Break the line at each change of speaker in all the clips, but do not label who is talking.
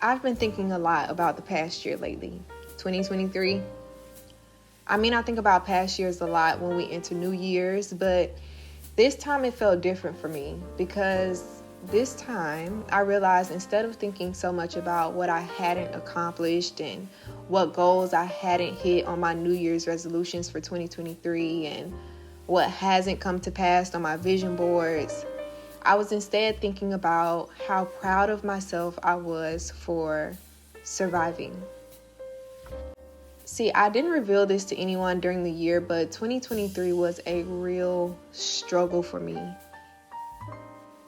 I've been thinking a lot about the past year lately, 2023. I think about past years a lot when we enter New Year's, but this time it felt different for me because this time I realized instead of thinking so much about what I hadn't accomplished and what goals I hadn't hit on my New Year's resolutions for 2023 and what hasn't come to pass on my vision boards, I was instead thinking about how proud of myself I was for surviving. See, I didn't reveal this to anyone during the year, but 2023 was a real struggle for me.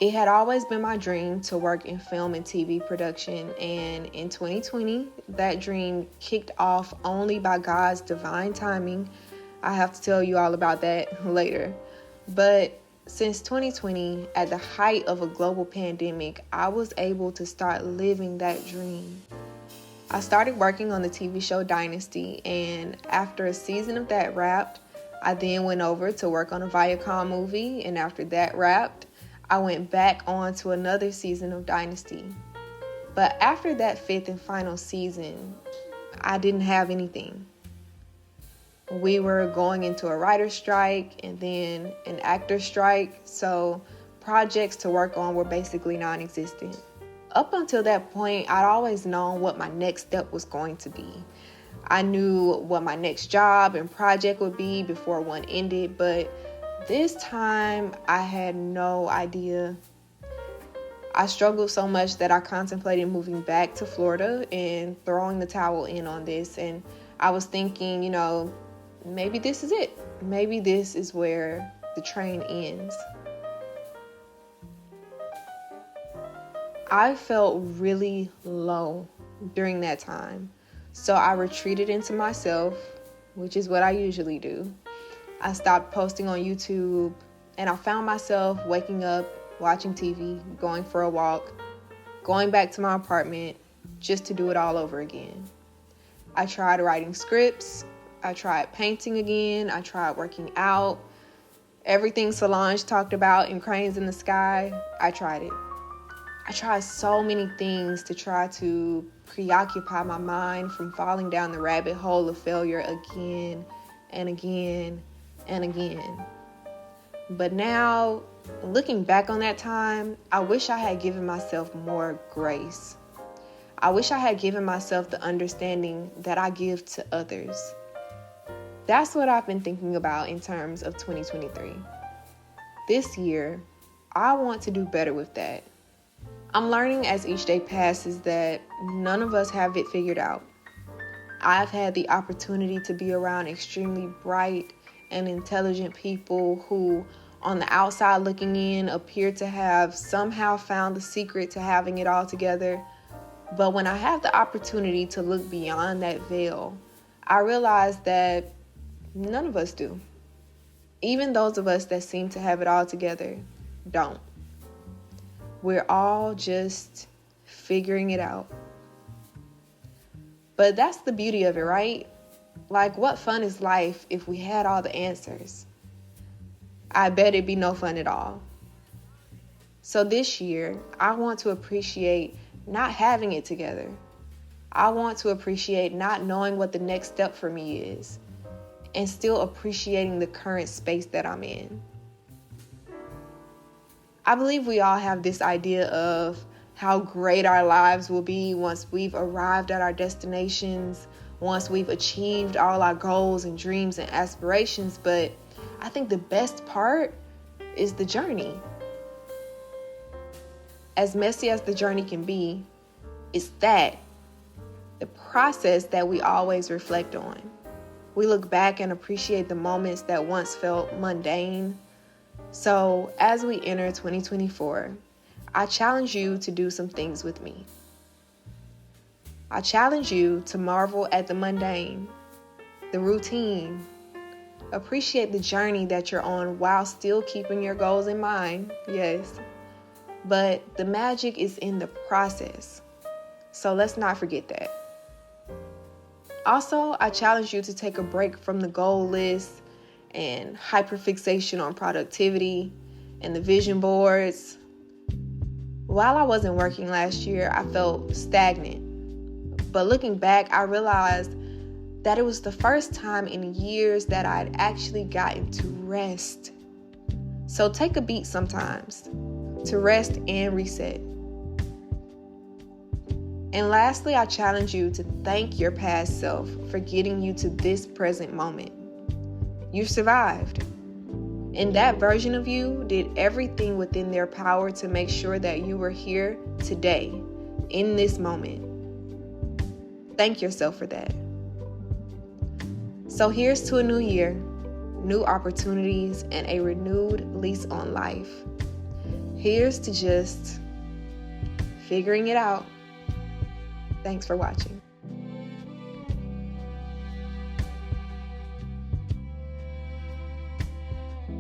It had always been my dream to work in film and TV production, and in 2020, that dream kicked off only by God's divine timing. I have to tell you all about that later. But since 2020, at the height of a global pandemic, I was able to start living that dream. I started working on the TV show Dynasty, and after a season of that wrapped, I then went over to work on a Viacom movie, and after that wrapped, I went back on to another season of Dynasty. But after that fifth and final season, I didn't have anything. We were going into a writer's strike and then an actor's strike, so projects to work on were basically non-existent. Up until that point, I'd always known what my next step was going to be. I knew what my next job and project would be before one ended, but this time I had no idea. I struggled so much that I contemplated moving back to Florida and throwing the towel in on this, and I was thinking, maybe this is it. Maybe this is where the train ends. I felt really low during that time, so I retreated into myself, which is what I usually do. I stopped posting on YouTube, and I found myself waking up, watching TV, going for a walk, going back to my apartment just to do it all over again. I tried writing scripts, I tried painting again, I tried working out. Everything Solange talked about in Cranes in the Sky, I tried it. I tried so many things to try to preoccupy my mind from falling down the rabbit hole of failure again and again and again. But now, looking back on that time, I wish I had given myself more grace. I wish I had given myself the understanding that I give to others. That's what I've been thinking about in terms of 2023. This year, I want to do better with that. I'm learning as each day passes that none of us have it figured out. I've had the opportunity to be around extremely bright and intelligent people who, on the outside looking in, appear to have somehow found the secret to having it all together. But when I have the opportunity to look beyond that veil, I realize that none of us do. Even those of us that seem to have it all together don't. We're all just figuring it out. But that's the beauty of it, right? Like, what fun is life if we had all the answers? I bet it'd be no fun at all. So this year, I want to appreciate not having it together. I want to appreciate not knowing what the next step for me is and still appreciating the current space that I'm in. I believe we all have this idea of how great our lives will be once we've arrived at our destinations, once we've achieved all our goals and dreams and aspirations, but I think the best part is the journey. As messy as the journey can be, it's the process that we always reflect on. We look back and appreciate the moments that once felt mundane. So as we enter 2024, I challenge you to do some things with me. I challenge you to marvel at the mundane, the routine. Appreciate the journey that you're on while still keeping your goals in mind, yes. But the magic is in the process. So let's not forget that. Also, I challenge you to take a break from the goal list and hyperfixation on productivity and the vision boards. While I wasn't working last year, I felt stagnant. But looking back, I realized that it was the first time in years that I'd actually gotten to rest. So take a beat sometimes to rest and reset. And lastly, I challenge you to thank your past self for getting you to this present moment. You survived. And that version of you did everything within their power to make sure that you were here today, in this moment. Thank yourself for that. So here's to a new year, new opportunities, and a renewed lease on life. Here's to just figuring it out. Thanks for watching.